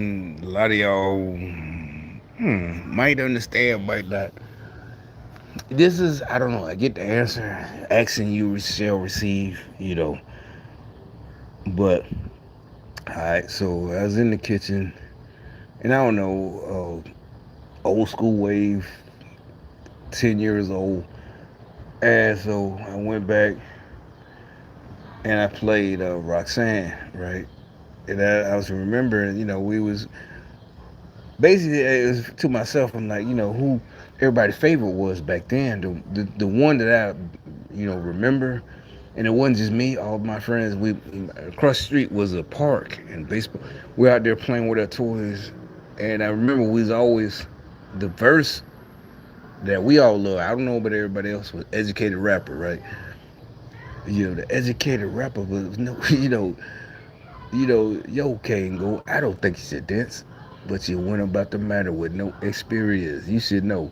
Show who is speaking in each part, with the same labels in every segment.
Speaker 1: A lot of y'all might understand, might not. This is, I don't know, I get the answer. Action you shall receive, But, alright, so I was in the kitchen, and I don't know, old school wave, 10 years old. And so I went back and I played Roxanne, right? And I was remembering, we was basically, it was to myself. I'm like, who everybody's favorite was back then. The one that I, remember, and it wasn't just me. All of my friends, we across the street was a park and baseball. We're out there playing with our toys, and I remember we was always the verse that we all love. I don't know about everybody else was educated rapper, right? The educated rapper was no, yo, Kango, I don't think you should dance, but you went about the matter with no experience. You should know.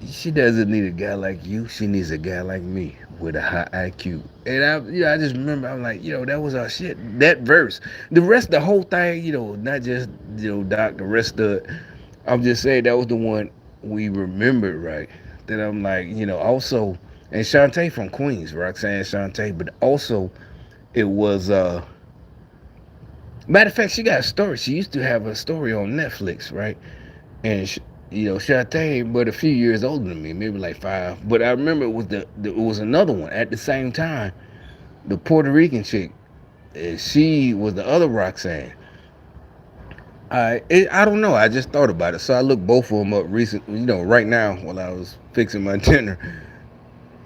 Speaker 1: She doesn't need a guy like you. She needs a guy like me with a high IQ. And I just remember, I'm like, that was our shit. That verse, the rest, the whole thing, not just, Doc, the rest of it. I'm just saying that was the one we remembered, right? That I'm like, also, and Shantae from Queens, Roxanne Shantae, but also it was matter of fact, she got a story. She used to have a story on Netflix, right? And Shantae, but a few years older than me, maybe like 5. But I remember it was it was another one at the same time. The Puerto Rican chick, she was the other Roxanne. I don't know. I just thought about it, so I looked both of them up recent. Right now while I was fixing my dinner,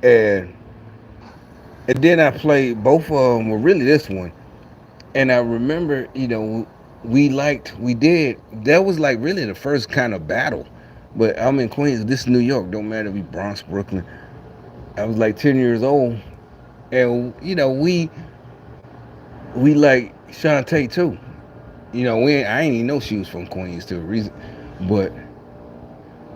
Speaker 1: and and then I played both of them. Well, really this one. And I remember, we did, that was like really the first kind of battle. But I'm in Queens, this is New York, don't matter if we Bronx, Brooklyn. I was like 10 years old, and we like Shantae too. I ain't even know she was from Queens to a reason, but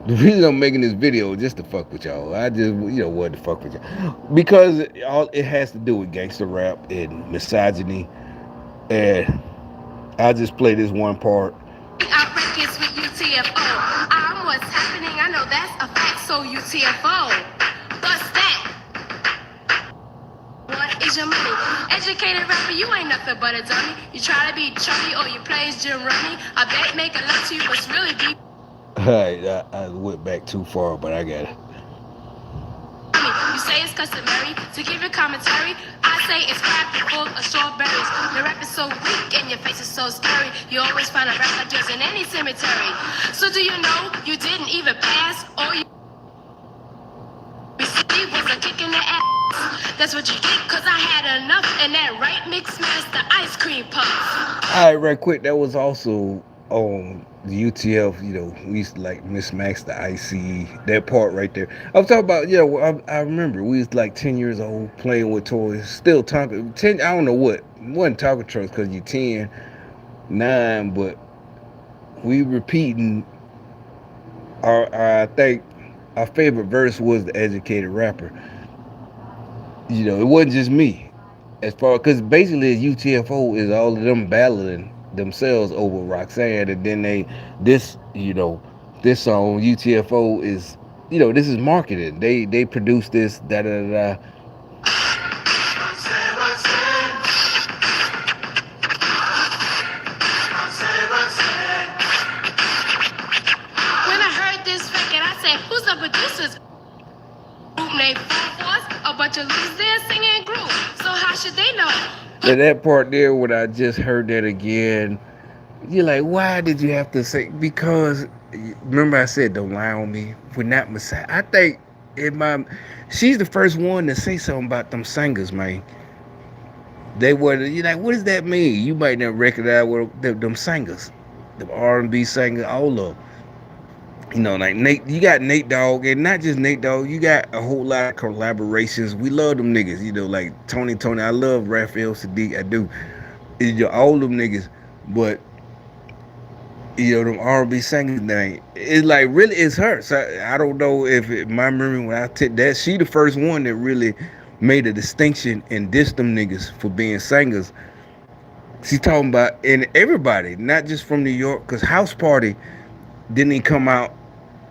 Speaker 1: the reason I'm making this video is just to fuck with y'all. I just what to fuck with y'all because all it has to do with gangster rap and misogyny, and I'll just play this one part. Outrageous with UTFO. I'm what's happening. I know that's a fact. So UTFO. What's that? What is your money? Educated rapper, you ain't nothing but a dummy. You try to be chummy or you plays Jim Rummy. I bet make a love to you, but really deep. Alright, I went back too far, but I got it. You say it's customary to give your commentary. I say it's crap full of strawberries. Your rap is so weak and your face is so scary. You always find a rap like yours in any cemetery. So do you know you didn't even pass? All you received was a kick in the ass. That's what you get, cause I had enough. And that right mix master ice cream puff. Alright, right quick, that was also on the UTF, we used to like Miss Max the IC, that part right there. I'm talking about, I remember we was like 10 years old playing with toys, still talking, 10, I don't know what, wasn't talking trucks because you 10, 9, but we repeating I think our favorite verse was the educated rapper. It wasn't just me. As far because basically UTFO is all of them battling themselves over Roxanne, and then this song UTFO is this is marketed. They produced this da da da. When I heard this record, I said, "Who's the producers?" Group named Force, a bunch of losers there singing group. So how should they know? And that part there, when I just heard that again, you're like, why did you have to say? Because remember I said, don't lie on me. We're not Messiah. I think she's the first one to say something about them singers, man. They were, you're like, what does that mean? You might not recognize what them singers, the R&B singers, all of them. Like Nate, you got Nate Dogg, and not just Nate Dogg, you got a whole lot of collaborations. We love them niggas, like Tony. I love Raphael Sadiq, I do. All them niggas, but them R&B singers name, it's like really it's her. So I don't know if my memory when I take that, she the first one that really made a distinction and dissed them niggas for being singers.
Speaker 2: She's talking about, and everybody, not just from New York, because House Party didn't even come out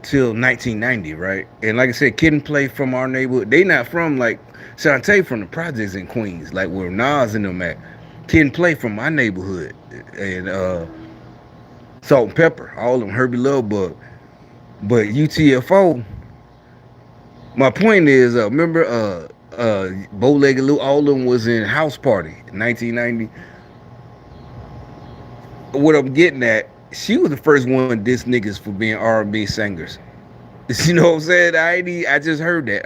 Speaker 2: till 1990, right? And like I said, Kid and Play from our neighborhood. They not from like Shantae from the projects in Queens, like where Nas and them at. Kid and Play from my neighborhood, and Salt and Pepper, all of them, Herbie Lovebug. But UTFO, my point is, remember Bow Legged Lou, all of them was in House Party in 1990. What I'm getting at, she was the first one to diss niggas for being R&B singers. You know what I'm saying? I just heard that.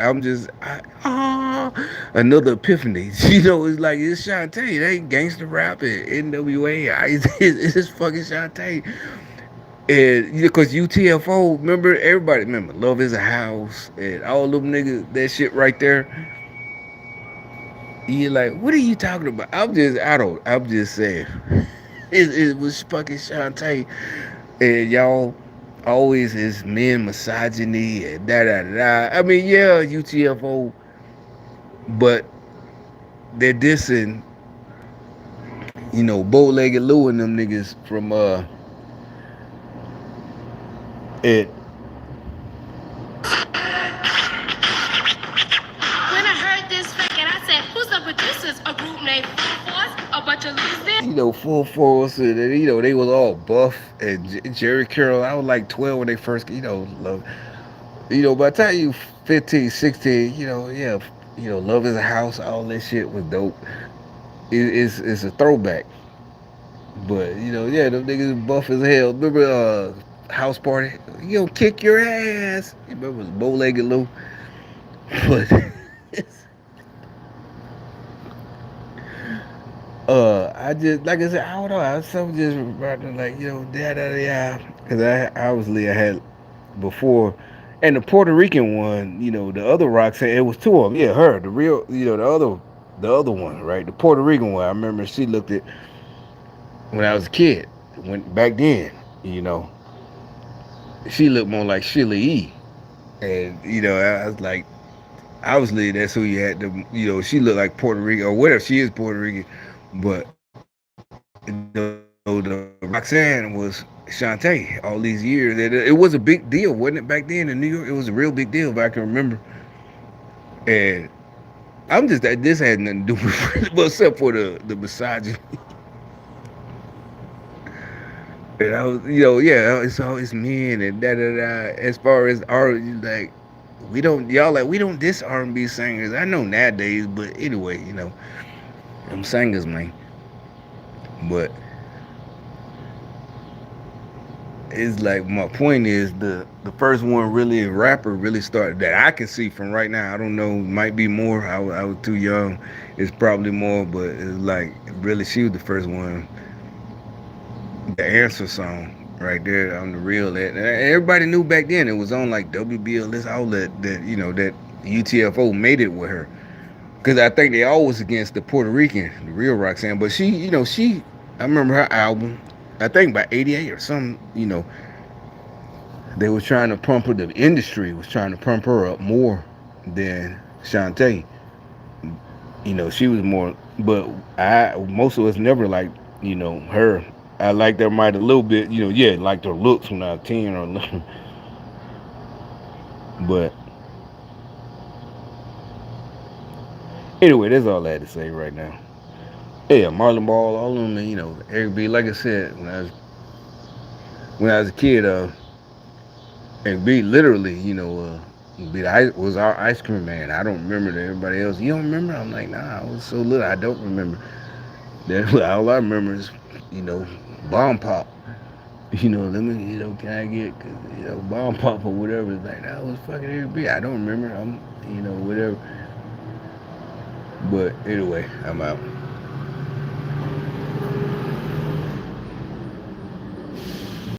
Speaker 2: Another epiphany. You know, it's like it's Shantae. It ain't gangster rap and NWA. It's fucking Shantae. And because UTFO, remember everybody remember Love Is a House and all them niggas, that shit right there. You're like, what are you talking about? I'm just saying. It was fucking Shantae. And y'all always is men misogyny and da da da. I mean, yeah, UTFO, but they're dissing, Bow Legged Lou and them niggas from it.
Speaker 1: When I heard this record, I said, who's the producers? A group named Full Force, a bunch of losers.
Speaker 2: Full Force, and they was all buff and Jerry Curl. I was like 12 when they first, love. By the time you 15, 16, yeah, Love Is a House, all that shit was dope. It's a throwback. But yeah, them niggas buff as hell. Remember House Party? Kick your ass. You remember Bow Legged Lou? But I just like I said, I don't know. I was so just like da da da, because I had before, and the Puerto Rican one, the other Roxanne, it was two of them. Yeah, her, the real, the other one, right? The Puerto Rican one. I remember she looked at when I was a kid. When back then, you know, she looked more like Sheila E. And I was like, obviously that's who you had to. She looked like Puerto Rican or whatever. She is Puerto Rican, but the Roxanne was Shantae all these years. It was a big deal, wasn't it? Back then in New York, it was a real big deal. If I can remember. And I'm just that this had nothing to do with it, but except for the misogyny. And I was, yeah, it's always men and da da da. As far as art, like we don't diss R&B singers. I know nowadays, but anyway, them singers, man. But it's like my point is the first one really a rapper really started that I can see from right now. I don't know, might be more. I was too young. It's probably more, but it's like really she was the first one. The answer song right there on the real that everybody knew back then. It was on like WBLS outlet that UTFO made it with her. Because I think they always against the Puerto Rican, the real Roxanne. But I remember her album, I think by 88 or something, they was trying to pump her, the industry was trying to pump her up more than Shantae. She was more, but most of us never liked, her. I liked her might a little bit, yeah, liked her looks when I was 10 or 11. But anyway, that's all I had to say right now. Yeah, Marlon Ball, all of them, Eric B. Like I said, when I was a kid, Eric B. Literally, was our ice cream man. I don't remember that. Everybody else, you don't remember? I'm like, nah, I was so little, I don't remember. That all I remember is, bomb pop. Let me, can I get, bomb pop or whatever. It's like that was fucking Eric B. I don't remember. I'm, whatever. But anyway, I'm out.